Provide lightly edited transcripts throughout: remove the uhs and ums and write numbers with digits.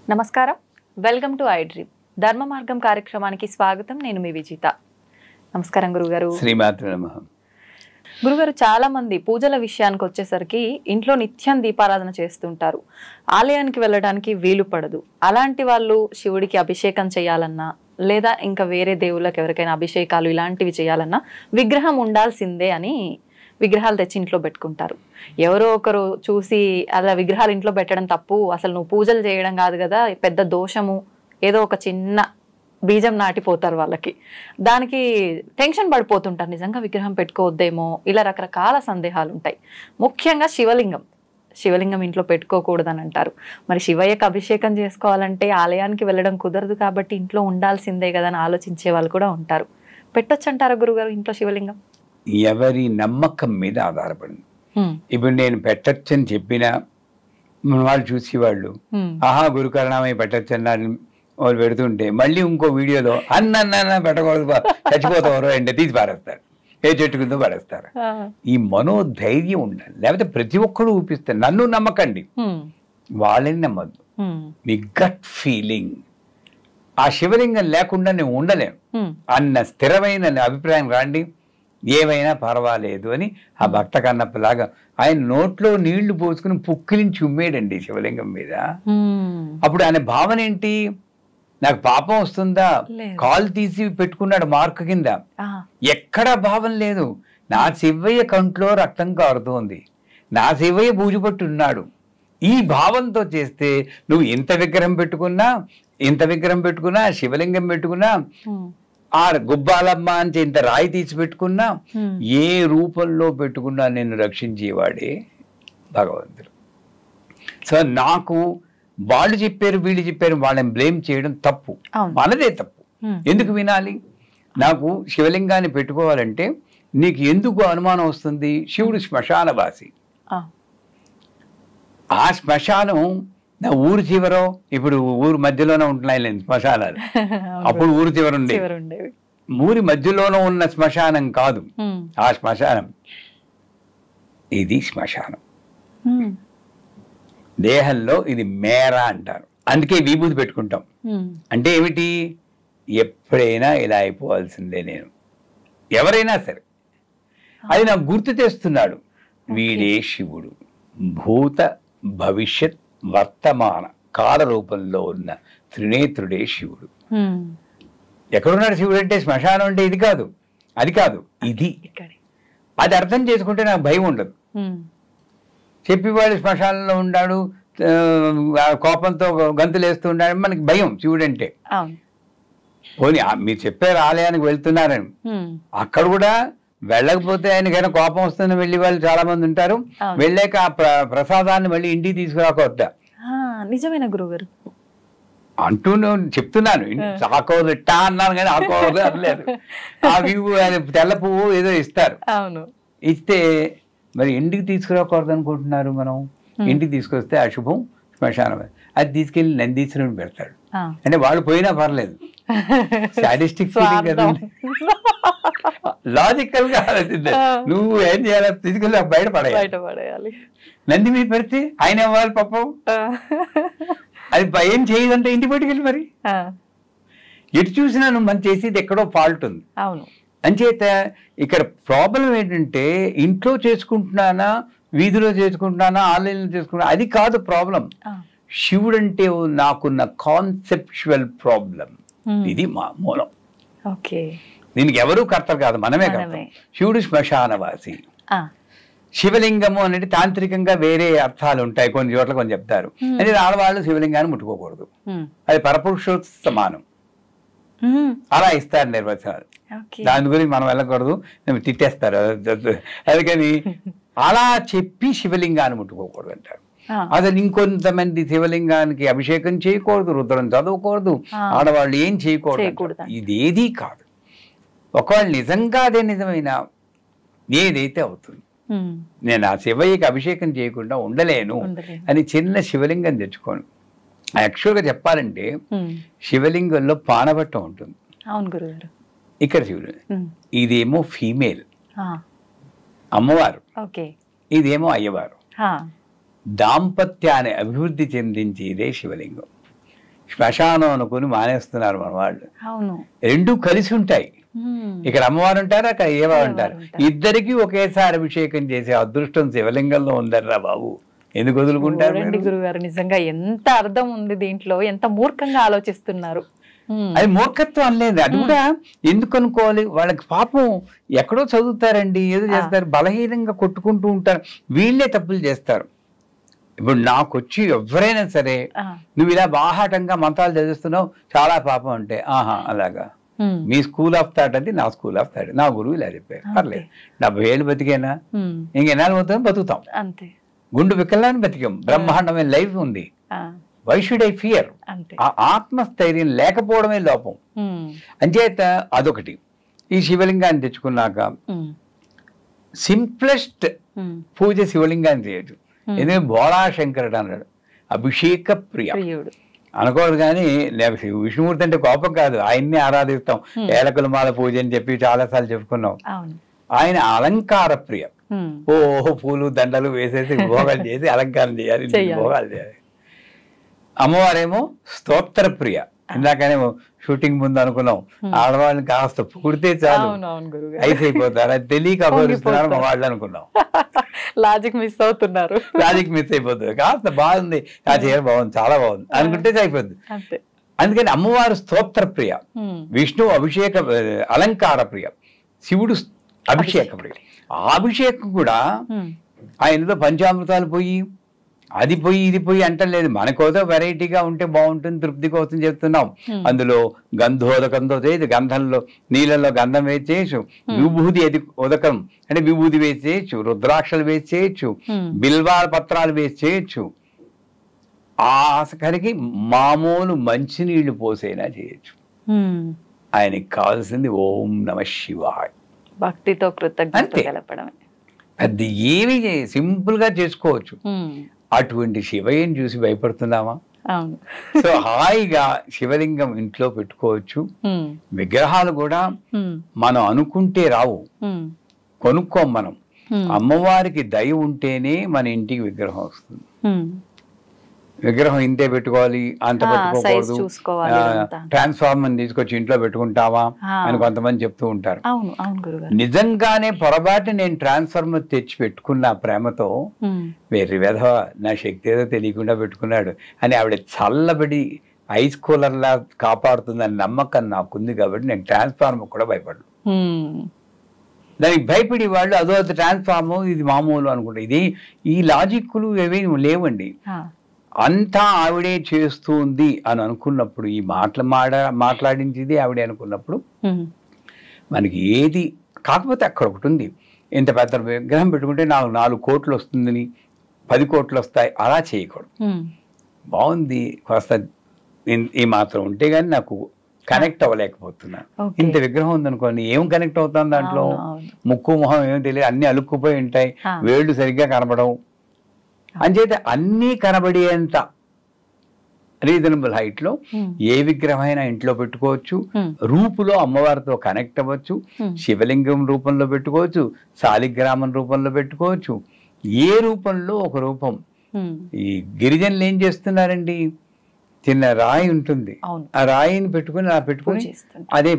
నమస్కారం, welcome to I dream ధర్మ మార్గం కార్యక్రమానికి స్వాగతం. నేను మీ విజిత. నమస్కారం గురుగారు. శ్రీమాత్రే నమః. గురుగారు, చాలా మంది పూజల విషయానికి వచ్చేసరికి ఇంట్లో నిత్యం దీపారాధన చేస్తుంటారు, ఆలయానికి వెళ్ళడానికి వీలు పడదు. అలాంటి వాళ్ళు శివుడికి అభిషేకం చేయాలన్నా లేదా ఇంకా వేరే దేవుళ్ళకి ఎవరికైనా అభిషేకాలు ఇలాంటివి చేయాలన్నా విగ్రహం ఉండాల్సిందే అని విగ్రహాలు తెచ్చి ఇంట్లో పెట్టుకుంటారు. ఎవరో ఒకరు చూసి అలా విగ్రహాలు ఇంట్లో పెట్టడం తప్పు, అసలు నువ్వు పూజలు చేయడం కాదు కదా, పెద్ద దోషము, ఏదో ఒక చిన్న బీజం నాటిపోతారు వాళ్ళకి. దానికి టెన్షన్ పడిపోతుంటారు, నిజంగా విగ్రహం పెట్టుకోవద్దేమో, ఇలా రకరకాల సందేహాలు ఉంటాయి. ముఖ్యంగా శివలింగం ఇంట్లో పెట్టుకోకూడదని అంటారు. మరి శివయ్యకు అభిషేకం చేసుకోవాలంటే ఆలయానికి వెళ్ళడం కుదరదు కాబట్టి ఇంట్లో ఉండాల్సిందే కదా అని ఆలోచించే వాళ్ళు కూడా ఉంటారు. పెట్టొచ్చు అంటారా గురుగారు ఇంట్లో శివలింగం? ఎవరి నమ్మకం మీద ఆధారపడింది. ఇప్పుడు నేను పెట్టచ్చని చెప్పినా వాళ్ళు చూసేవాళ్ళు ఆహా గురుకరణమే పెట్టచ్చని వాళ్ళు పెడుతుంటే మళ్ళీ ఇంకో వీడియోలో అన్న పెట్టకూడదు చచ్చిపోతారు అంటే తీసి పారేస్తారు, ఏ చెట్టు కింద పడేస్తారు. ఈ మనోధైర్యం ఉండాలి. లేకపోతే ప్రతి ఒక్కరు ఊపిస్తారు. నన్ను నమ్మకండి, వాళ్ళని నమ్మద్దు. మీ గట్ ఫీలింగ్, ఆ శివలింగం లేకుండా నేను ఉండలేను అన్న స్థిరమైన అభిప్రాయం రాండి, ఏమైనా పర్వాలేదు అని ఆ భక్త కన్నప్పలాగా ఆయన నోట్లో నీళ్లు పోసుకుని పుక్కిలించి ఉమ్మేడండి శివలింగం మీద. అప్పుడు ఆయన భావన ఏంటి? నాకు పాపం వస్తుందా? కాలు తీసి పెట్టుకున్నాడు మార్క్ కింద. ఎక్కడా భావం లేదు. నా శివయ్య కంట్లో రక్తం కారుతోంది, నా శివయ్య బూజుపట్టున్నాడు. ఈ భావంతో చేస్తే నువ్వు ఇంత విగ్రహం పెట్టుకున్నా శివలింగం పెట్టుకున్నా, ఆ గుబ్బాలమ్మ అని ఇంత రాయి తీసి పెట్టుకున్నా, ఏ రూపంలో పెట్టుకున్నా నిన్ను రక్షించేవాడే భగవంతుడు. సో నాకు వాళ్ళు చెప్పారు వీళ్ళు చెప్పారు వాళ్ళని బ్లేమ్ చేయడం తప్పు, మనదే తప్పు. ఎందుకు వినాలి? నాకు శివలింగాన్ని పెట్టుకోవాలంటే నీకు ఎందుకు అనుమానం వస్తుంది? శివుడు శ్మశానవాసి. ఆ శ్మశానం నా ఊరు చివరో, ఇప్పుడు ఊరు మధ్యలోనే ఉంటున్నాయి శ్మశానాలు, అప్పుడు ఊరు చివర ఉండేవి. ఊరి మధ్యలోనే ఉన్న శ్మశానం కాదు ఆ శ్మశానం, ఇది శ్మశానం. దేహంలో ఇది మేరా అంటారు, అందుకే విభూతి పెట్టుకుంటాం. అంటే ఏమిటి? ఎప్పుడైనా ఇలా అయిపోవాల్సిందే నేను, ఎవరైనా సరే. అది నాకు గుర్తు తెస్తున్నాడు, వీడే శివుడు. భూత భవిష్యత్ వర్తమాన కాల రూపంలో ఉన్న త్రినేత్రుడే శివుడు. ఎక్కడున్నాడు శివుడు అంటే? శ్మశానం అంటే ఇది కాదు, అది కాదు, ఇది. అది అర్థం చేసుకుంటే నాకు భయం ఉండదు. చెప్పేవాడు శ్మశానంలో ఉన్నాడు, కోపంతో గంతులు వేస్తూ ఉన్నాడు, మనకి భయం శివుడు అంటే. పోనీ మీరు చెప్పారు ఆలయానికి వెళ్తున్నారని, అక్కడ కూడా వెళ్ళకపోతే ఆయనకైనా కోపం వస్తుందని వెళ్ళి వాళ్ళు చాలా మంది ఉంటారు. వెళ్ళాక ఆ ప్రసాదాన్ని మళ్ళీ ఇంటికి తీసుకురాకొద్దా? నిజమైన గురుగారు అంటూ చెప్తున్నాను. ఆకోదు టా అన్నాను కానీ ఆకోదు అనలేదు. ఆ వివు తెల్ల పువ్వు ఏదో ఇస్తారు, ఇస్తే మరి ఇంటికి తీసుకురాకూడదు అనుకుంటున్నారు మనం. ఇంటికి తీసుకొస్తే అశుభం, శ్మశానం. అది తీసుకెళ్లి నందీశ్వరుని పెడతాడు. అంటే వాళ్ళు పోయినా పర్లేదు, సాడిస్టిక్ ఫీలింగ్ కదా, లాజికల్ గా నువ్వు ఏం చేయాలి? తీసుకెళ్ళి బయట పడేయాలి. నంది మీద పెడితే ఆయన ఇవ్వాలి పాపం. అది ఏం చేయదంటే ఇంటికి పట్టుకెళ్ళి మరి ఎటు చూసినా నువ్వు మనం చేసేది ఎక్కడో ఫాల్ట్ ఉంది. అంచేత ఇక్కడ ప్రాబ్లం ఏంటంటే ఇంట్లో చేసుకుంటున్నానా, వీధిలో చేసుకుంటున్నానా, ఆన్లైన్లో చేసుకుంటున్నా, అది కాదు ప్రాబ్లం. శివుడు అంటే నాకున్న కాన్సెప్చువల్ ప్రాబ్లం, ఇది మా మూలం. దీనికి ఎవరూ కర్తలు కాదు, మనమే కర్త. శివుడు శ్మశానవాసి. శివలింగము అనేది తాంత్రికంగా వేరే అర్థాలు ఉంటాయి, కొన్ని చోట్ల కొన్ని చెప్తారు. అంటే ఆడవాళ్ళు శివలింగాన్ని ముట్టుకోకూడదు, అది పరపురుషోత్త సమానం, అలా ఇస్తారు నిర్వచనాలు. దాని గురించి మనం వెళ్ళకూడదు, తిట్టేస్తారు. అందుకని అలా చెప్పి శివలింగాన్ని ముట్టుకోకూడదు అంటారు. అసలు ఇంకొంతమంది శివలింగానికి అభిషేకం చేయకూడదు, రుద్రం చదవకూడదు, ఆడవాళ్ళు ఏం చేయకూడదు. ఇదేదీ కాదు. ఒకవేళ నిజంగా అదే నిజమైనా ఏదైతే అవుతుంది, నేను ఆ శివయ్యకి అభిషేకం చేయకుండా ఉండలేను అని చిన్న శివలింగం తెచ్చుకోను. యాక్చువల్గా చెప్పాలంటే శివలింగంలో పానవట్టం ఉంటుంది. ఇక్కడ శివుడు, ఇదేమో ఫీమేల్ అమ్మవారు, ఇదేమో అయ్యవారు. దాంపత్యాన్ని అభివృద్ధి చెందించేదే శివలింగం. శ్మశానం అనుకుని మానేస్తున్నారు మన వాళ్ళు. అవును, రెండు కలిసి ఉంటాయి. ఇక్కడ అమ్మవారు ఉంటారు, అక్కడ ఏవారు ఉంటారు. ఇద్దరికి ఒకేసారి అభిషేకం చేసే అదృష్టం శివలింగంలో ఉందర్రా బాబు, ఎందుకు వదులుకుంటారు? గురుగారు నిజంగా ఎంత అర్థం ఉంది దీంట్లో, ఎంత మూర్ఖంగా ఆలోచిస్తున్నారు. అది మూర్ఖత్వం అనలేదు, అది కూడా ఎందుకు అనుకోవాలి? వాళ్ళకి పాపం ఎక్కడో చదువుతారండి, ఏదో చేస్తారు, బలహీనంగా కొట్టుకుంటూ ఉంటారు, వీళ్ళే తప్పులు చేస్తారు. ఇప్పుడు నాకు వచ్చి ఎవరైనా సరే నువ్వు ఇలా బాహాటంగా మంత్రాలు చదివిస్తున్నావు, చాలా పాపం అంటే, ఆహా అలాగా, మీ స్కూల్ ఆఫ్ థాట్ అది, నా స్కూల్ ఆఫ్ థాట్, నా గురువు ఇలా చెప్పారు, పర్లేదు 70 ఏళ్ళు బతికేనా, ఇంకెన్నాళ్ళు పోతాం, బతుకుతాం, గుండు వికలాన్ని బతికాం, బ్రహ్మాండమైన లైఫ్ ఉంది. Why should I fear? ఆ ఆత్మస్థైర్యం లేకపోవడమే లోపం. అంచేత అదొకటి. ఈ శివలింగాన్ని తెచ్చుకున్నాక సింప్లెస్ట్ పూజ శివలింగాన్ని చేయొచ్చు. ఎందుకంటే బోళాశంకరుడు అన్నాడు అభిషేక ప్రియ అనకూడదు. కానీ విష్ణుమూర్తి అంటే కోపం కాదు, ఆయన్ని ఆరాధిస్తాం. ఏలకుల మాల పూజ అని చెప్పి చాలాసార్లు చెప్పుకున్నాం. ఆయన అలంకార ప్రియ. ఓహో పూలు దండలు వేసేసి భోగాలు చేసి అలంకారం చేయాలి, భోగాలు చేయాలి. అమ్మవారేమో స్తోత్ర ప్రియ. ఇందాకనేమో షూటింగ్ ముందు అనుకున్నాం, ఆడవాళ్ళని కాస్త పొగిడితే చాలు ఐస్ అయిపోతారు, అది తెలియక అభివరిస్తున్నారు మా వాళ్ళు అనుకున్నాం. లాజిక్ మిస్ అవుతున్నారు, లాజిక్ మిస్ అయిపోతుంది. కాస్త బాగుంది, ఆ చీర బాగుంది, చాలా బాగుంది అనుకుంటే అయిపోద్ది. అందుకని అమ్మవారు స్తోత్ర ప్రియ, విష్ణువు అభిషేక అలంకార ప్రియ, శివుడు అభిషేక ప్రియ. ఆ అభిషేకం కూడా ఆయనతో పంచామృతాలు పోయి అది పోయి ఇది పోయి అంటలేదు, మనకోసం వెరైటీగా ఉంటే బాగుంటుంది, తృప్తి కోసం చెప్తున్నాం. అందులో గంధోదకంతో చేయొచ్చు, గంధంలో నీళ్ళలో గంధం వేసి చేయొచ్చు, విభూది ఉదకం అంటే విభూది వేసి చేయొచ్చు, రుద్రాక్షలు వేసి చేయొచ్చు, బిల్వాల పత్రాలు వేసి చేయొచ్చు. ఆఖరికి మామూలు మంచినీళ్లు పోసైనా చేయొచ్చు. ఆయనకి కావాల్సింది ఓం నమ శివాయ, భక్తితో కృతజ్ఞత తెలపడమే. అది ఏమి సింపుల్ గా చేసుకోవచ్చు. అటువంటి శివయ్యని చూసి భయపడుతున్నామా? సో హాయిగా శివలింగం ఇంట్లో పెట్టుకోవచ్చు. విగ్రహాలు కూడా మనం అనుకుంటే రావు, కొనుక్కోం మనం. అమ్మవారికి దయ ఉంటేనే మన ఇంటికి విగ్రహం వస్తుంది. విగ్రహం ఇంతే పెట్టుకోవాలి, అంత పెట్టుకోకూడదు, ట్రాన్స్ఫార్మర్ తీసుకొచ్చి ఇంట్లో పెట్టుకుంటావా అని కొంతమంది చెప్తూ ఉంటారు. నిజంగానే పొరపాటు నేను ట్రాన్స్ఫార్మర్ తెచ్చి పెట్టుకున్న ప్రేమతో, వేరే విధవ నా శక్తి ఏదో తెలియకుండా పెట్టుకున్నాడు అని ఆవిడ చల్లబడి ఐస్ కూలర్లా కాపాడుతుందని నమ్మకం నాకుంది. కాబట్టి నేను ట్రాన్స్ఫార్మర్ కూడా భయపడను. దానికి భయపడి వాళ్ళు అదో ట్రాన్స్ఫార్మర్ ఇది మామూలు అనుకుంటా. ఇది ఈ లాజిక్లు ఏమీ లేవండి. అంతా ఆవిడే చేస్తుంది అని అనుకున్నప్పుడు, ఈ మాట్లాడించింది ఆవిడే అనుకున్నప్పుడు మనకి ఏది కాకపోతే అక్కడ ఒకటి ఉంది, ఇంత పెద్ద విగ్రహం పెట్టుకుంటే నాకు 4 కోట్లు వస్తుందని 10 కోట్లు వస్తాయి అలా చేయకూడదు. బాగుంది కాస్త ఈ మాత్రం ఉంటే గానీ నాకు కనెక్ట్ అవ్వలేకపోతున్నా. ఇంత విగ్రహం ఉందనుకోండి, ఏం కనెక్ట్ అవుతాను దాంట్లో? ముక్కు మొహం ఏమో తెలియదు, అన్ని అలుక్కుపోయి ఉంటాయి, వేళ్ళు సరిగ్గా కనబడవు. అంచేత అన్నీ కనబడేంత రీజనబుల్ హైట్ లో ఏ విగ్రహమైనా ఇంట్లో పెట్టుకోవచ్చు. రూపులో అమ్మవారితో కనెక్ట్ అవ్వచ్చు, శివలింగం రూపంలో పెట్టుకోవచ్చు, శాలిగ్రామం రూపంలో పెట్టుకోవచ్చు, ఏ రూపంలో ఒక రూపం. ఈ గిరిజనులు ఏం చేస్తున్నారండి, చిన్న రాయి ఉంటుంది, ఆ రాయిని పెట్టుకుని అదే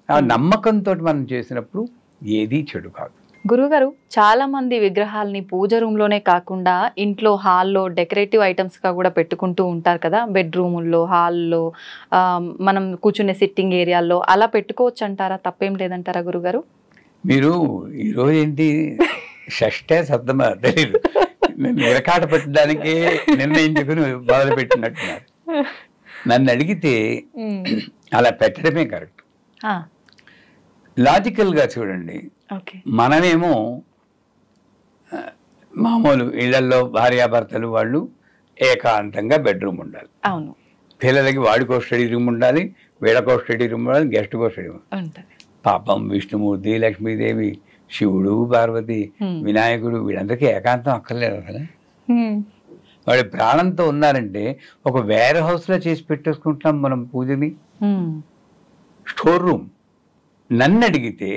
ఆ నమ్మకంతో మనం చేసినప్పుడు ఏది చెడు కాదు. గురుగారు, చాలా మంది విగ్రహాలని పూజ రూమ్ లోనే కాకుండా ఇంట్లో హాల్లో డెకరేటివ్ ఐటమ్స్ గా కూడా పెట్టుకుంటూ ఉంటారు కదా, బెడ్రూముల్లో, హాల్లో, మనం కూర్చునే సిట్టింగ్ ఏరియాల్లో అలా పెట్టుకోవచ్చు అంటారా? తప్పేం లేదంటారా గురుగారు? మీరు ఈరోజు ఏంటి షష్ఠే సప్తమ తెలీదు, నిరకాట పెట్టడానికే నిర్ణయించుకుని మొదలు పెట్టినట్టున్నారు. నన్ను అడిగితే అలా పెట్టడమే కరెక్ట్. లాజికల్ గా చూడండి, మనమేమో మామూలు ఇళ్లలో భార్యాభర్తలు వాళ్ళు ఏకాంతంగా బెడ్రూమ్ ఉండాలి, పిల్లలకి వాడికో స్టడీ రూమ్ ఉండాలి, వీళ్ళకో స్టడీ రూమ్ ఉండాలి, గెస్ట్కో స్టడీ రూమ్. పాపం విష్ణుమూర్తి, లక్ష్మీదేవి, శివుడు, పార్వతి, వినాయకుడు వీళ్ళందరికీ ఏకాంతం అక్కర్లేదు అసలు. వాడి ప్రాణంతో ఉన్నారంటే ఒక వేర్ హౌస్ లో చేసి పెట్టేసుకుంటున్నాం మనం పూజని. Store room. నన్ను అడిగితే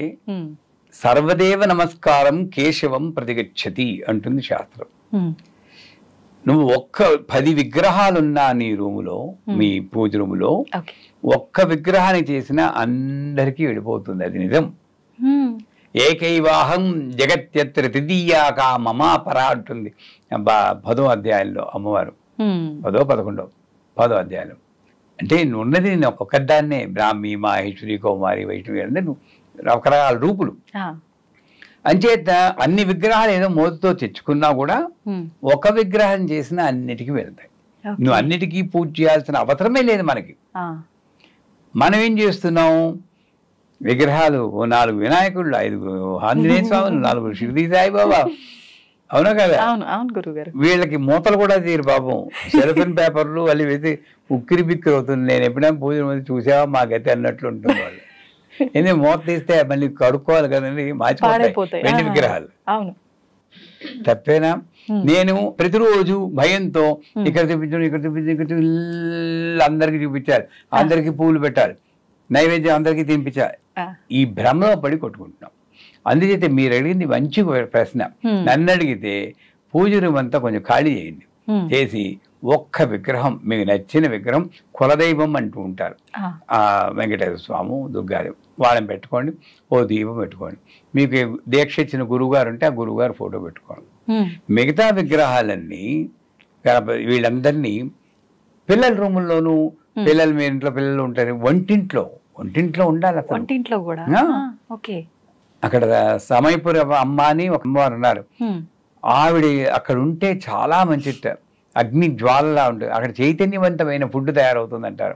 సర్వదేవ నమస్కారం కేశవం ప్రతిగచ్చతి అంటుంది శాస్త్రం. నువ్వు 10 విగ్రహాలున్నా నీ రూములో, మీ పూజ రూములో ఒక్క విగ్రహాన్ని చేసినా అందరికీ వెళ్ళిపోతుంది. అది నిజం. ఏకైవాహం జగత్యత్ర తృతీయాకా మమా పరా అంటుంది 10వ అధ్యాయంలో అమ్మవారు. 10వ 11వ 10వ అధ్యాయంలో. అంటే నువ్వు ఉన్నది నేను ఒక్కదాన్నే, బ్రాహ్మి, మాహేశ్వరి, కౌమారి, వైష్ణవి అంటే నువ్వు రకరకాల రూపులు. అంచేత అన్ని విగ్రహాలు ఏదో మోదుతో తెచ్చుకున్నా కూడా ఒక విగ్రహం చేసినా అన్నిటికీ వెళ్తాయి. నువ్వు అన్నిటికీ పూజ చేయాల్సిన అవసరమే లేదు మనకి. మనం ఏం చేస్తున్నాం, విగ్రహాలు 4 వినాయకుళ్ళు, 5 ఆంజనేయ స్వాములు, 4 షిరిడి సాయిబాబా, అవునా కదా? వీళ్ళకి మూతలు కూడా తీరు పాపం. సెల్ఫిన్ పేపర్లు అవి వేసి ఉక్కిరి బిక్కిరి అవుతుంది. నేను ఎప్పుడైనా పూజ చూసావా మా గతి అన్నట్లు ఉంటుంది వాళ్ళు. ఎందుకంటే మూత తీస్తే మళ్ళీ కడుక్కోవాలి కదండి, మార్చిపోతాయి వెండి విగ్రహాలు. తప్పేనా? నేను ప్రతిరోజు భయంతో ఇక్కడ చూపించడం, ఇక్కడ చూపించడం, ఇక్కడ అందరికి చూపించాలి, అందరికి పూలు పెట్టాలి, నైవేద్యం అందరికీ తినిపించాలి, ఈ భ్రమలో పడి కొట్టుకుంటున్నాం. అందుచేత మీరు అడిగింది మంచి ప్రశ్న. నన్ను అడిగితే పూజ రూమ్ అంతా కొంచెం ఖాళీ చేయండి, చేసి ఒక్క విగ్రహం, మీకు నచ్చిన విగ్రహం, కులదైవం అంటూ ఉంటారు, వెంకటేశ్వర స్వామి, దుర్గాదేవి, వాళ్ళని పెట్టుకోండి. ఓ దీపం పెట్టుకోండి. మీకు దీక్ష ఇచ్చిన గురువుగారు ఉంటే ఆ గురువుగారు ఫోటో పెట్టుకోండి. మిగతా విగ్రహాలన్నీ వీళ్ళందరినీ పిల్లల రూముల్లోనూ, పిల్లలు మీ ఇంట్లో పిల్లలు ఉంటారు, వంటింట్లో ఉండాలి. వంటింట్లో కూడా అక్కడ సమయపుర అమ్మ అని ఒక అమ్మవారు ఉన్నారు. ఆవిడ అక్కడ ఉంటే చాలా మంచిట, అగ్ని జ్వాలలా ఉంటుంది. అక్కడ చైతన్యవంతమైన ఫుడ్ తయారవుతుంది అంటారు.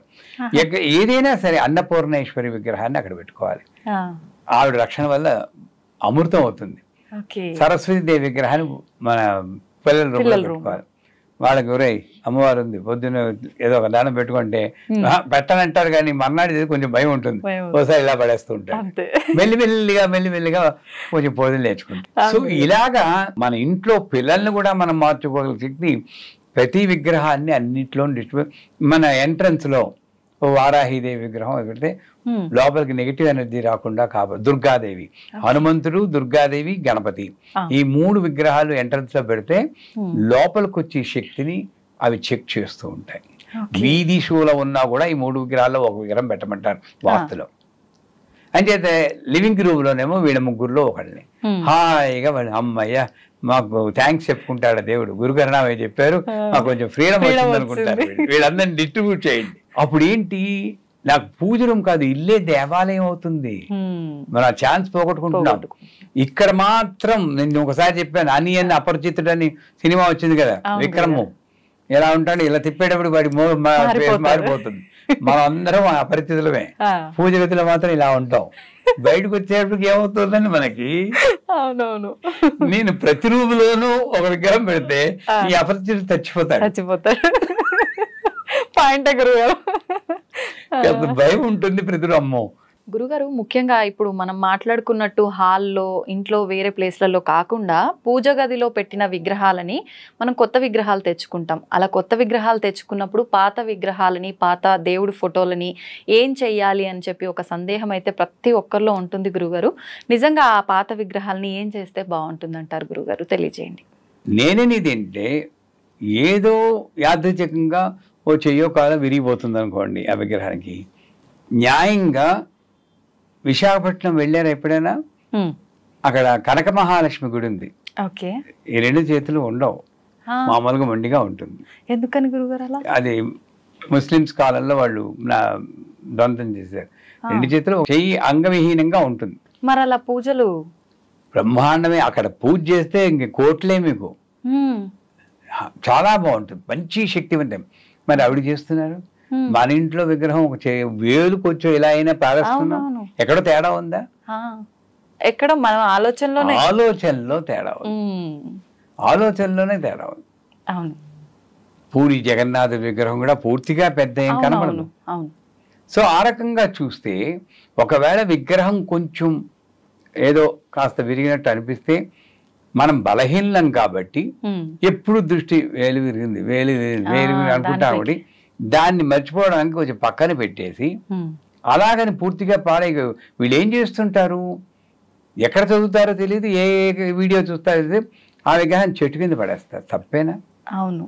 ఏదైనా సరే అన్నపూర్ణేశ్వరి విగ్రహాన్ని అక్కడ పెట్టుకోవాలి. ఆవిడ రక్షణ వల్ల అమృతం అవుతుంది. సరస్వతీదేవి విగ్రహాన్ని మన పిల్లల రూపంలో పెట్టుకోవాలి. వాళ్ళకి ఒరే అమ్మవారు ఉంది, పొద్దున్న ఏదో ఒక దానం పెట్టుకుంటే పెట్టనంటారు, కానీ మర్నాడు కొంచెం భయం ఉంటుంది, ఒకసారి ఇలా పడేస్తూ ఉంటారు. మెల్లిమెల్లిగా కొంచెం పూజలు నేర్చుకుంటాం. సో ఇలాగా మన ఇంట్లో పిల్లల్ని కూడా మనం మార్చుకోగల శక్తి ప్రతి విగ్రహాన్ని అన్నింటిలో మన ఎంట్రన్స్ లో వారాహిదేవి విగ్రహం పెడితే లోపలికి నెగిటివ్ ఎనర్జీ రాకుండా కాబట్టి, దుర్గాదేవి, హనుమంతుడు, దుర్గాదేవి, గణపతి, ఈ 3 విగ్రహాలు ఎంట్రన్స్ లో పెడితే లోపలికి వచ్చే శక్తిని అవి చెక్ చేస్తూ ఉంటాయి. వీధి షోలో ఉన్నా కూడా ఈ 3 విగ్రహాల్లో ఒక విగ్రహం పెట్టమంటారు వాస్తులో. అంచేతే లివింగ్ రూమ్ లోనేమో వీళ్ళ ముగ్గురులో ఒకళ్ళని హాయిగా వాళ్ళు అమ్మయ్య మాకు థ్యాంక్స్ చెప్పుకుంటాడు దేవుడు, గురుకరణమే చెప్పారు, మాకు కొంచెం ఫ్రీడమ్ వచ్చింది అనుకుంటారు. వీళ్ళందరినీ డిస్ట్రిబ్యూట్ చేయండి. అప్పుడు ఏంటి, నాకు పూజ రూమ్ కాదు, ఇల్లే దేవాలయం అవుతుంది. మనం ఆ ఛాన్స్ పోగొట్టుకుంటున్నాం. ఇక్కడ మాత్రం నేను ఒకసారి చెప్పాను, అనియన్ అపరిచితుడని సినిమా వచ్చింది కదా, విక్రము ఎలా ఉంటాడు, ఇలా తిప్పేటప్పుడు వాడి మారిపోతుంది. మనం అందరం అపరిచితులమే, పూజ గదిలో మాత్రం ఇలా ఉంటాం. బయటకు వచ్చేటప్పటికి ఏమవుతుందని మనకి. అవునవును, నేను ప్రతి రూపులోనూ ఒక విగ్రహం పెడితే ఈ అపరిచితుడు చచ్చిపోతాడు. పాయింట్ గురుగారు, భయం ఉంటుంది ప్రతి అమ్మో. గురుగారు, ముఖ్యంగా ఇప్పుడు మనం మాట్లాడుకున్నట్టు హాల్లో, ఇంట్లో, వేరే ప్లేస్లలో కాకుండా పూజ గదిలో పెట్టిన విగ్రహాలని మనం కొత్త విగ్రహాలు తెచ్చుకుంటాం. అలా కొత్త విగ్రహాలు తెచ్చుకున్నప్పుడు పాత విగ్రహాలని, పాత దేవుడి ఫోటోలని ఏం చెయ్యాలి అని చెప్పి ఒక సందేహం అయితే ప్రతి ఒక్కరిలో ఉంటుంది గురుగారు. నిజంగా ఆ పాత విగ్రహాలని ఏం చేస్తే బాగుంటుంది అంటారు గురుగారు, తెలియజేయండి. నేనేంటే ఏదో యాదృచ్ఛికంగా ఓ చెయ్యో కాలం విరిగిపోతుంది అనుకోండి, ఆ విగ్రహానికి న్యాయంగా విశాఖపట్నం వెళ్ళారు ఎప్పుడైనా? అక్కడ కనక మహాలక్ష్మి గుడి ఉంది. ఈ 2 చేతులు ఉండవు, మామూలుగా మొండిగా ఉంటుంది. ఎందుకని గురుగారు అలా? అది ముస్లిమ్స్ కాలంలో వాళ్ళు దొంతం చేశారు. 2 చేతులు, చెయ్యి అంగవిహీనంగా ఉంటుంది. మరి అలా పూజలు బ్రహ్మాండమే. అక్కడ పూజ చేస్తే ఇంక కోట్లే మీకు, చాలా బాగుంటుంది, మంచి శక్తివంతం. మరి ఆవిడ చేస్తున్నారు. మన ఇంట్లో విగ్రహం వేలు కొంచెం ఇలా అయినా ప్రారంభిస్తున్నాం, ఎక్కడో తేడా ఉందా? ఎక్కడ మనం ఆలోచనలో తేడా ఉంది, ఆలోచనలోనే తేడా ఉంది. పూరి జగన్నాథ విగ్రహం కూడా పూర్తిగా పెద్ద ఏం కనబడదు. సో ఆ రకంగా చూస్తే ఒకవేళ విగ్రహం కొంచెం ఏదో కాస్త విరిగినట్టు అనిపిస్తే మనం బలహీనం కాబట్టి ఎప్పుడు దృష్టి వేలు విరిగింది అనుకుంటాం. ఒకటి దాన్ని మర్చిపోవడానికి కొంచెం పక్కన పెట్టేసి అలాగని పూర్తిగా పాడే వీళ్ళు ఏం చేస్తుంటారు, ఎక్కడ చదువుతారో తెలియదు, ఏ వీడియో చూస్తారో తెలియదు, ఆ విగ్రహాన్ని చెట్టు కింద పడేస్తారు. తప్పేనా? అవును.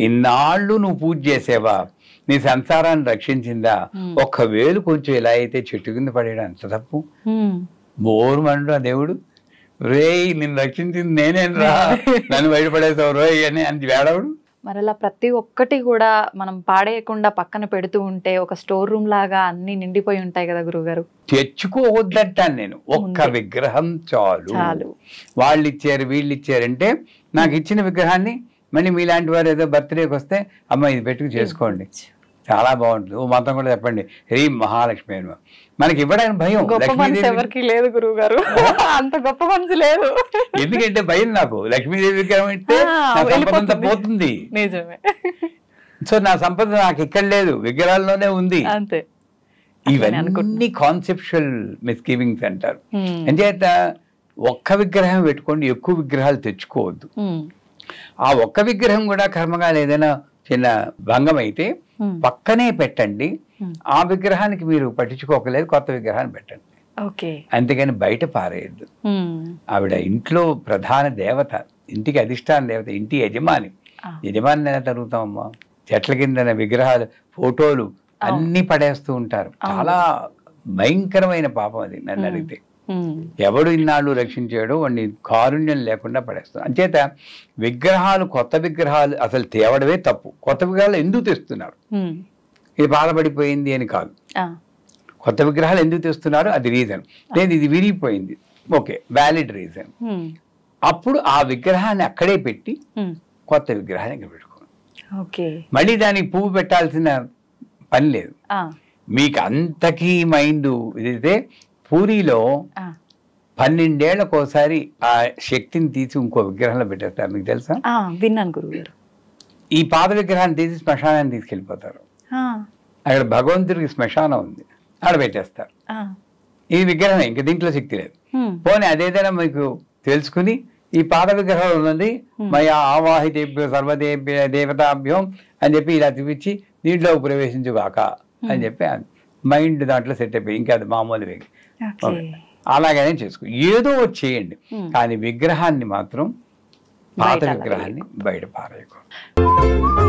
ఇన్నాళ్ళు నువ్వు పూజ చేసేవా, నీ సంసారాన్ని రక్షించిందా? ఒక్క వేలు కొంచెం ఇలా అయితే చెట్టు కింద పడేయడం అంత తప్పు. బోరు మండు ఆ దేవుడు, రేయ్ నిన్ను రక్షించింది నేనేం రా, నన్ను బయటపడేసావు రోయ్ అని వేడవుడు. మరి అలా ప్రతి ఒక్కటి కూడా మనం పాడేయకుండా పక్కన పెడుతూ ఉంటే ఒక స్టోర్ రూమ్ లాగా అన్ని నిండిపోయి ఉంటాయి కదా గురుగారు. తెచ్చుకోవద్దంటాను నేను. ఒక్క విగ్రహం చాలు. వాళ్ళు ఇచ్చారు వీళ్ళు ఇచ్చారంటే, నాకు ఇచ్చిన విగ్రహాన్ని మళ్ళీ మీలాంటి వారు ఏదో బర్త్డేకి వస్తే అమ్మ ఇది పెట్టుకు చేసుకోండి, చాలా బాగుంటుంది. ఓ మంత్రం కూడా చెప్పండి, హరి మహాలక్ష్మి అని. మనకి ఇవ్వడానికి భయం. గొప్ప మనసు ఎవరికి లేదు గురువు గారు, అంత గొప్ప మనసు లేదు. ఎందుకంటే భయం నాకు. లక్ష్మీదేవి విగ్రహం ఇస్తే నా సంపద అంతా పోతుంది. నిజమే. సో నా సంపద నాకు ఇక్కడ లేదు, విగ్రహాల్లోనే ఉంది. అంతే. ఇవన్నీ కాన్సెప్చువల్ మిస్గివింగ్స్ అంటారు. అంచేత ఒక్క విగ్రహం పెట్టుకోండి, ఎక్కువ విగ్రహాలు తెచ్చుకోవద్దు. ఆ ఒక్క విగ్రహం కూడా కర్మగా ఏదైనా చిన్న భంగం అయితే పక్కనే పెట్టండి. ఆ విగ్రహానికి మీరు పట్టించుకోకలేదు, కొత్త విగ్రహాన్ని పెట్టండి. అంతేగాని బయట పారేయద్దు. ఆవిడ ఇంట్లో ప్రధాన దేవత, ఇంటికి అధిష్టాన దేవత, ఇంటి యజమాని. యజమాని ఎలా తరుగుతామమ్మా? చెట్ల కింద విగ్రహాలు, ఫోటోలు అన్ని పడేస్తూ ఉంటారు. చాలా భయంకరమైన పాపం అది నన్ను అడిగితే. ఎవడు ఇన్నాళ్ళు రక్షించాడో వాడిని కారుణ్యం లేకుండా పడేస్తాడు. అంచేత విగ్రహాలు, కొత్త విగ్రహాలు అసలు తేవడమే తప్పు. కొత్త విగ్రహాలు ఎందుకు తెస్తున్నారు? ఇది బాధపడిపోయింది అని కాదు. కొత్త విగ్రహాలు ఎందుకు తెస్తున్నారు అది రీజన్. లేదు ఇది విరిగిపోయింది, ఓకే, వ్యాలిడ్ రీజన్. అప్పుడు ఆ విగ్రహాన్ని అక్కడే పెట్టి కొత్త విగ్రహాన్ని ఇక్కడ పెట్టుకోండి. మళ్ళీ దానికి పువ్వు పెట్టాల్సిన పని లేదు. మీకు అంతకీ మైండ్ ఇదైతే పూరిలో 12 ఏళ్లకోసారి ఆ శక్తిని తీసి ఇంకో విగ్రహంలో పెట్టేస్తారు. మీకు తెలుసా? విన్నాను గురుగారు. ఈ పాత విగ్రహాన్ని తీసి శ్మశానాన్ని తీసుకెళ్ళిపోతారు. అక్కడ భగవంతుడికి శ్మశానం ఉంది, ఆడ పెట్టేస్తారు. ఈ విగ్రహం ఇంక దీంట్లో శక్తి లేదు. పోనీ అదేదైనా మీకు తెలుసుకుని ఈ పాత విగ్రహం ఉన్నది, మయా ఆవాహితేభ్యో సర్వదేభ్య దేవతాభ్యం అని చెప్పి ఇలా చూపించి దీంట్లో ప్రవేశించుగాక అని చెప్పి మైండ్ దాంట్లో సెట్ అయిపోయి ఇంకా అది మామూలు వేగి అలాగనే చేసుకో, ఏదో చేయండి. కానీ విగ్రహాన్ని మాత్రం, పాత విగ్రహాన్ని బయట పారేయకూడదు.